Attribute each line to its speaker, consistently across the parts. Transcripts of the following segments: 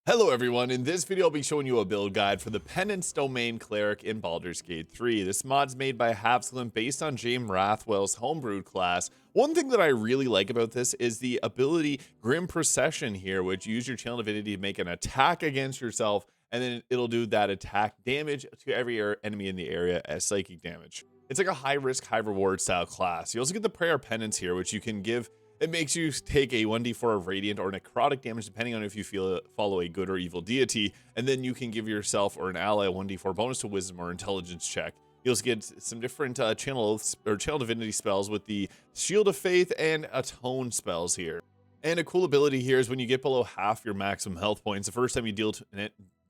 Speaker 1: Hello everyone, in this video I'll be showing you a build guide for the PENANCE Domain Cleric in Baldur's Gate 3. This mod's made by Havsglimt based on James Rathwell's homebrewed class. One thing that I really like about this is the ability Grim Procession here, which you use your channel divinity to make an attack against yourself, and then it'll do that attack damage to every enemy in the area as psychic damage. It's like a high risk, high reward style class. You also get the Prayer Penance here, which you can give. It makes you take a 1d4 of radiant or necrotic damage depending on if you follow a good or evil deity, and then you can give yourself or an ally a 1d4 bonus to wisdom or intelligence check. You also get some different channel oaths or channel divinity spells with the Shield of Faith and Atone spells here. And a cool ability here is when you get below half your maximum health points, the first time you deal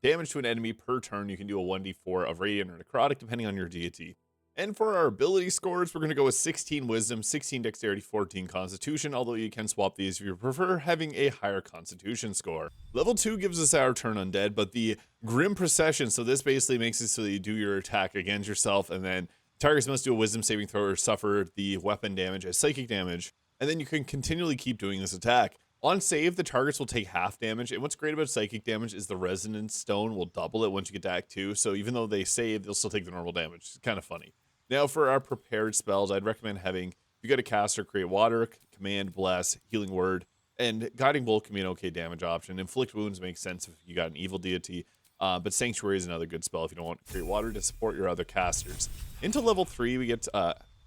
Speaker 1: damage to an enemy per turn, you can do a 1d4 of radiant or necrotic depending on your deity. And for our ability scores, we're going to go with 16 Wisdom, 16 Dexterity, 14 Constitution, although you can swap these if you prefer having a higher Constitution score. Level 2 gives us our Turn Undead, but the Grim Procession, so this basically makes it so that you do your attack against yourself, and then targets must do a Wisdom saving throw or suffer the weapon damage as psychic damage, and then you can continually keep doing this attack. On save, the targets will take half damage, and what's great about psychic damage is the Resonance Stone will double it once you get to Act 2, so even though they save, they'll still take the normal damage. It's kind of funny. Now for our prepared spells, I'd recommend having, if you got a caster, Create Water, Command, Bless, Healing Word, and Guiding Bolt can be an okay damage option. Inflict Wounds makes sense if you got an evil deity, but Sanctuary is another good spell if you don't want to Create Water to support your other casters. Into level 3, we get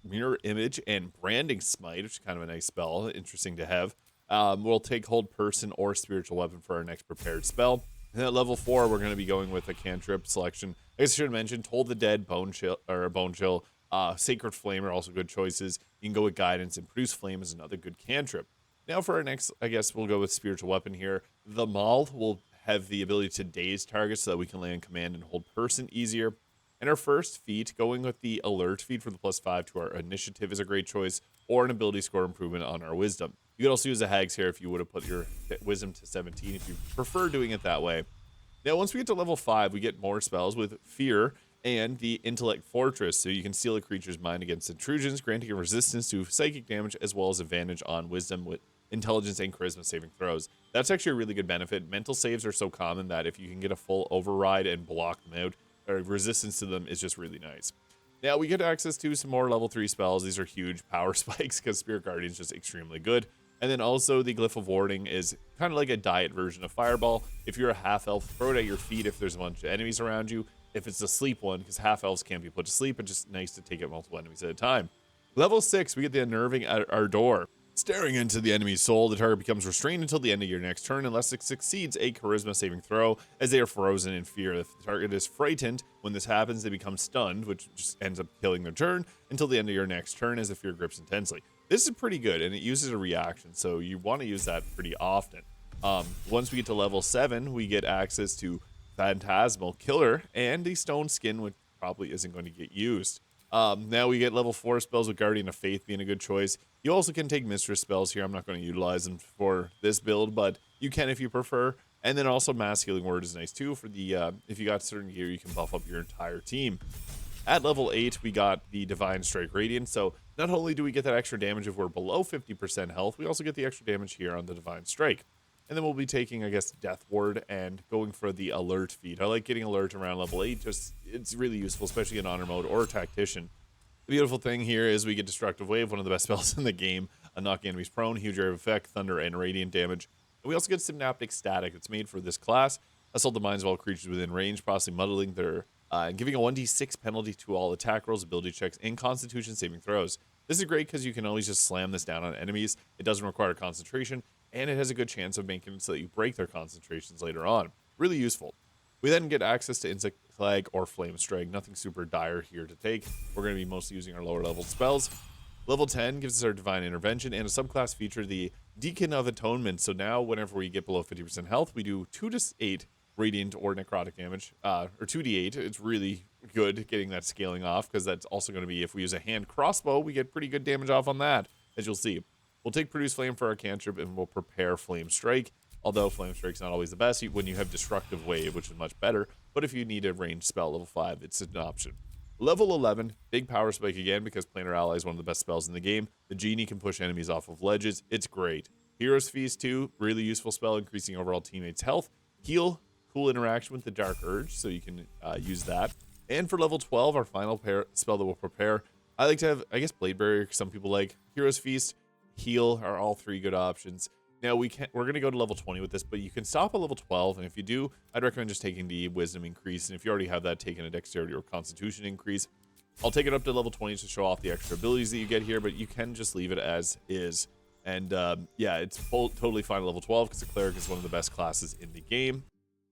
Speaker 1: Mirror Image and Branding Smite, which is kind of a nice spell, interesting to have. We'll take Hold Person or Spiritual Weapon for our next prepared spell. And at level 4, we're going to be going with a cantrip selection. I guess I should have mentioned Toll the Dead, Bone Chill, Sacred Flame are also good choices. You can go with Guidance, and Produce Flame is another good cantrip. Now for our next, I guess we'll go with Spiritual Weapon here. The Maul will have the ability to daze targets so that we can land Command and Hold Person easier. And our first feat, going with the Alert feat for the +5 to our Initiative is a great choice, or an ability score improvement on our Wisdom. You could also use a Hags here if you would have put your Wisdom to 17 if you prefer doing it that way. Now, once we get to level 5, we get more spells with Fear and the Intellect Fortress, so you can steal a creature's mind against intrusions, granting a resistance to psychic damage as well as advantage on Wisdom with Intelligence and Charisma saving throws. That's actually a really good benefit. Mental saves are so common that if you can get a full override and block them out, or resistance to them is just really nice. Now, we get access to some more level 3 spells. These are huge power spikes because Spirit Guardian is just extremely good. And then also the Glyph of Warding is kind of like a diet version of Fireball. If you're a half-elf, throw it at your feet if there's a bunch of enemies around you. If it's a sleep one, because half-elves can't be put to sleep, it's just nice to take out multiple enemies at a time. Level 6, we get the Unnerving Ardor. Staring into the enemy's soul, the target becomes restrained until the end of your next turn unless it succeeds a Charisma saving throw, as they are frozen in fear. If the target is frightened, when this happens, they become stunned, which just ends up killing their turn until the end of your next turn as the fear grips intensely. This is pretty good, and it uses a reaction, so you want to use that pretty often. Once we get to level 7, we get access to Phantasmal Killer and the Stone Skin, which probably isn't going to get used. Now we get level 4 spells with Guardian of Faith being a good choice. You also can take Mistress spells here. I'm not going to utilize them for this build, but you can if you prefer. And then also Mass Healing Word is nice too for the, if you got certain gear, you can buff up your entire team. At level 8, we got the Divine Strike Radiant, so not only do we get that extra damage if we're below 50% health, we also get the extra damage here on the Divine Strike. And then we'll be taking, I guess, Death Ward and going for the Alert feat. I like getting Alert around level 8, just it's really useful, especially in Honor Mode or Tactician. The beautiful thing here is we get Destructive Wave, one of the best spells in the game, knocking enemies prone, huge area of effect, Thunder, and Radiant damage. And we also get Synaptic Static. It's made for this class. Assault the minds of all creatures within range, possibly muddling their and giving a 1d6 penalty to all attack rolls, ability checks, and Constitution saving throws. This is great because you can always just slam this down on enemies. It doesn't require concentration, and it has a good chance of making it so that you break their concentrations later on. Really useful. We then get access to Insect Plague or Flame Strike. Nothing super dire here to take. We're going to be mostly using our lower level spells. Level 10 gives us our Divine Intervention and a subclass feature, the Deacon of Atonement. So now whenever we get below 50% health, we do 2 to 8 radiant or necrotic damage, or 2d8. It's really good getting that scaling off because that's also going to be, if we use a hand crossbow, we get pretty good damage off on that, as you'll see. We'll take Produce Flame for our cantrip, and we'll prepare Flame Strike, although Flame Strike's not always the best when you have Destructive Wave, which is much better, but if you need a ranged spell level 5, it's an option. Level 11, big power spike again because Planar Ally is one of the best spells in the game. The Genie can push enemies off of ledges. It's great. Hero's Feast 2, really useful spell, increasing overall teammates' health. Heal, cool interaction with the Dark Urge, so you can use that. And for level 12, our final spell that we'll prepare, I like to have, I guess, Blade Barrier, some people like. Hero's Feast, Heal are all 3 good options. Now we're going to go to level 20 with this, but you can stop at level 12, and if you do, I'd recommend just taking the Wisdom increase, and if you already have that, taking a Dexterity or Constitution increase. I'll take it up to level 20 to show off the extra abilities that you get here, but you can just leave it as is. And yeah, it's totally fine at level 12 because the Cleric is one of the best classes in the game.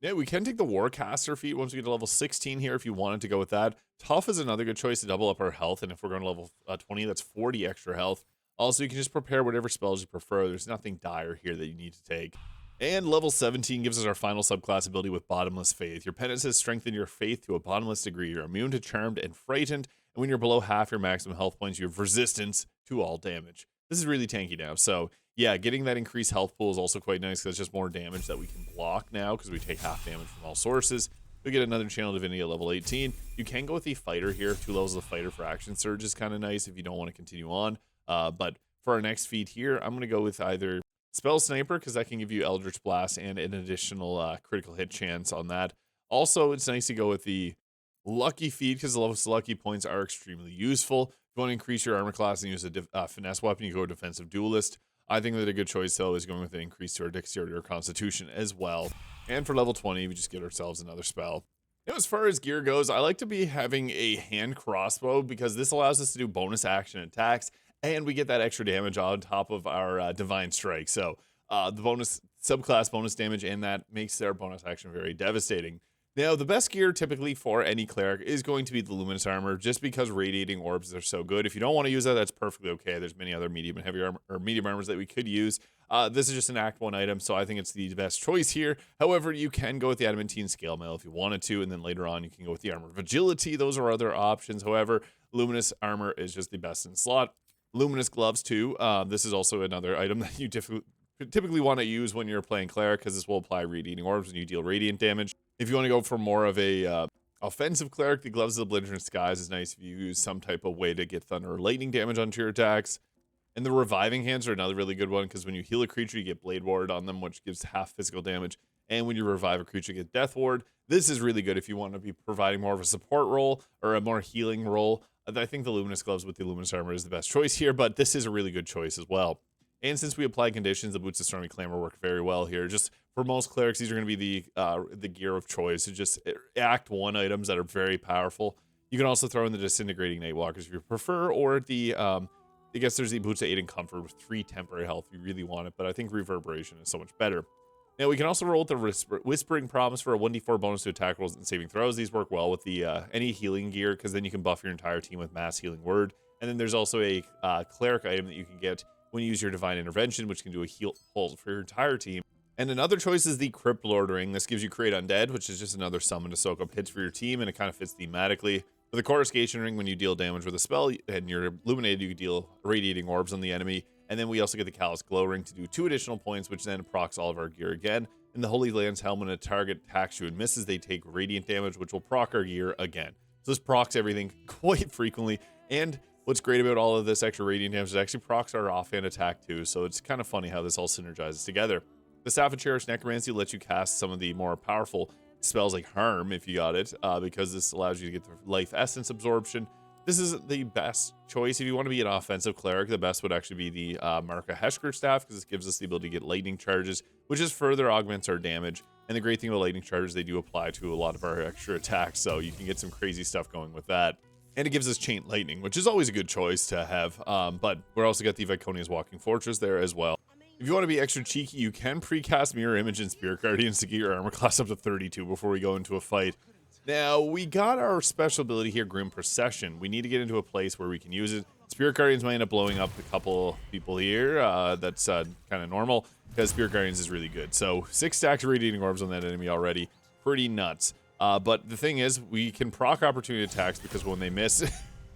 Speaker 1: Yeah, we can take the Warcaster feat once we get to level 16 here if you wanted to go with that. Tough is another good choice to double up our health, and if we're going to level 20, that's 40 extra health. Also, you can just prepare whatever spells you prefer. There's nothing dire here that you need to take. And level 17 gives us our final subclass ability with Bottomless Faith. Your penance has strengthened your faith to a bottomless degree. You're immune to Charmed and Frightened, and when you're below half your maximum health points, you have resistance to all damage. This is really tanky now, so yeah, getting that increased health pool is also quite nice because it's just more damage that we can block now because we take half damage from all sources. We get another Channel Divinity at level 18. You can go with the Fighter here. 2 levels of Fighter for Action Surge is kind of nice if you don't want to continue on. But for our next feat here, I'm going to go with either Spell Sniper because that can give you Eldritch Blast and an additional critical hit chance on that. Also, it's nice to go with the Lucky feat because the lowest lucky points are extremely useful. If you want to increase your armor class and use a finesse weapon, you go Defensive Duelist. I think that a good choice, though, is going with an increase to our Dexterity or Constitution as well. And for level 20, we just get ourselves another spell. Now, as far as gear goes, I like to be having a hand crossbow because this allows us to do bonus action attacks, and we get that extra damage on top of our Divine Strike. So the bonus subclass bonus damage, and that makes their bonus action very devastating. Now, the best gear typically for any cleric is going to be the Luminous Armor, just because Radiating Orbs are so good. If you don't want to use that, that's perfectly okay. There's many other medium and heavy armor, or medium armors that we could use. This is just an Act 1 item, so I think it's the best choice here. However, you can go with the Adamantine Scale Mail if you wanted to, and then later on you can go with the Armor of Agility. Those are other options. However, Luminous Armor is just the best in slot. Luminous Gloves too. This is also another item that you typically want to use when you're playing Cleric, because this will apply Radiating Orbs when you deal radiant damage. If you want to go for more of a offensive Cleric, the Gloves of the Belligerent Skies is nice if you use some type of way to get Thunder or Lightning damage onto your attacks. And the Reviving Hands are another really good one, because when you heal a creature, you get Blade Ward on them, which gives half physical damage. And when you revive a creature, you get Death Ward. This is really good if you want to be providing more of a support role or a more healing role. I think the Luminous Gloves with the Luminous Armor is the best choice here, but this is a really good choice as well. And since we apply conditions, the Boots of Stormy Clamor work very well here. Just for most clerics, these are going to be the gear of choice. It's just Act 1 items that are very powerful. You can also throw in the Disintegrating Nightwalkers if you prefer, or the I guess there's the Boots of Aid and Comfort with 3 temporary health if you really want it, but I think Reverberation is so much better. Now, we can also roll with the Whispering Promise for a 1d4 bonus to attack rolls and saving throws. These work well with the any healing gear, because then you can buff your entire team with Mass Healing Word. And then there's also a Cleric item that you can get when you use your Divine Intervention, which can do a heal pulse for your entire team. And another choice is the Crypt Lord Ring. This gives you Create Undead, which is just another summon to soak up hits for your team, and it kind of fits thematically. For the Coruscation Ring, when you deal damage with a spell and you're illuminated, you can deal Radiating Orbs on the enemy. And then we also get the Callous Glow Ring to do 2 additional points, which then procs all of our gear again. And the Holy Lance Helm, when a target attacks you and misses, they take radiant damage, which will proc our gear again. So this procs everything quite frequently. And what's great about all of this extra radiant damage is it actually procs our offhand attack too. So it's kind of funny how this all synergizes together. The Staff of Cherished Necromancy lets you cast some of the more powerful spells like Harm if you got it, because this allows you to get the Life Essence Absorption. This is the best choice if you want to be an offensive cleric. The best would actually be the Marka Heshker Staff, because this gives us the ability to get lightning charges, which just further augments our damage. And the great thing about lightning charges, they do apply to a lot of our extra attacks, so you can get some crazy stuff going with that. And it gives us Chain Lightning, which is always a good choice to have. But we're also got the Viconia's Walking Fortress there as well. If you want to be extra cheeky, you can precast Mirror Image and Spirit Guardians to get your armor class up to 32 before we go into a fight. Now, we got our special ability here, Grim Procession. We need to get into a place where we can use it. Spirit Guardians might end up blowing up a couple people here. That's kind of normal, because Spirit Guardians is really good. So 6 stacks of Radiating Orbs on that enemy already. Pretty nuts. But the thing is, we can proc opportunity attacks, because when they miss,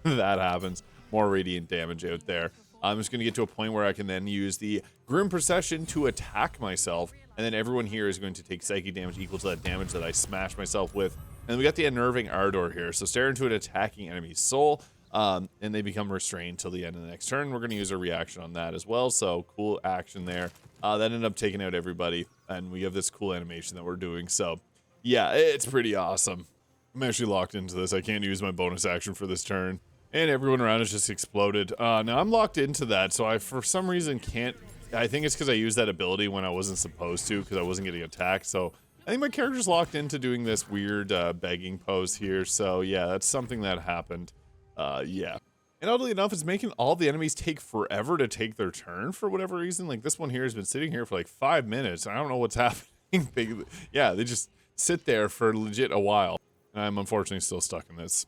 Speaker 1: that happens. More radiant damage out there. I'm just going to get to a point where I can then use the Grim Procession to attack myself, and then everyone here is going to take psychic damage equal to that damage that I smash myself with. And we got the Unnerving Ardor here, so stare into an attacking enemy's soul. and they become restrained till the end of the next turn. We're going to use a reaction on that as well, so cool action there. That ended up taking out everybody, and we have this cool animation that we're doing, so yeah, it's pretty awesome. I'm actually locked into this. I can't use my bonus action for this turn, and everyone around has just exploded. Now I'm locked into that, so I for some reason can't. I think it's because I used that ability when I wasn't supposed to, because I wasn't getting attacked, so I think my character's locked into doing this weird begging pose here, so yeah, that's something that happened. Yeah. And oddly enough, it's making all the enemies take forever to take their turn for whatever reason. Like, this one here has been sitting here for like 5 minutes. I don't know what's happening. Yeah, they just sit there for legit a while. And I'm unfortunately still stuck in this.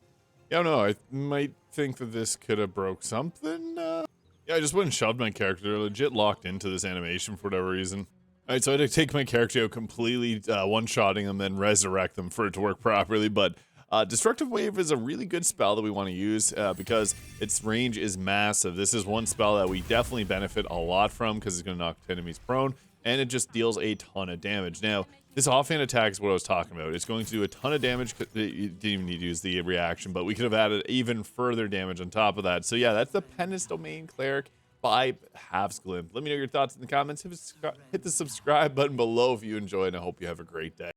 Speaker 1: Yeah, I don't know. I might think that this could have broke something. Yeah, I just went and shoved my character. They're legit locked into this animation for whatever reason. Alright, so I had to take my character out completely, one-shotting them, then resurrect them for it to work properly, but Destructive Wave is a really good spell that we want to use because its range is massive. This is one spell that we definitely benefit a lot from because it's going to knock enemies prone, and it just deals a ton of damage. Now, this offhand attack is what I was talking about. It's going to do a ton of damage. You didn't even need to use the reaction, but we could have added even further damage on top of that. So yeah, that's the Penance Domain Cleric by Havsglimt. Let me know your thoughts in the comments. Hit the subscribe button below if you enjoyed, and I hope you have a great day.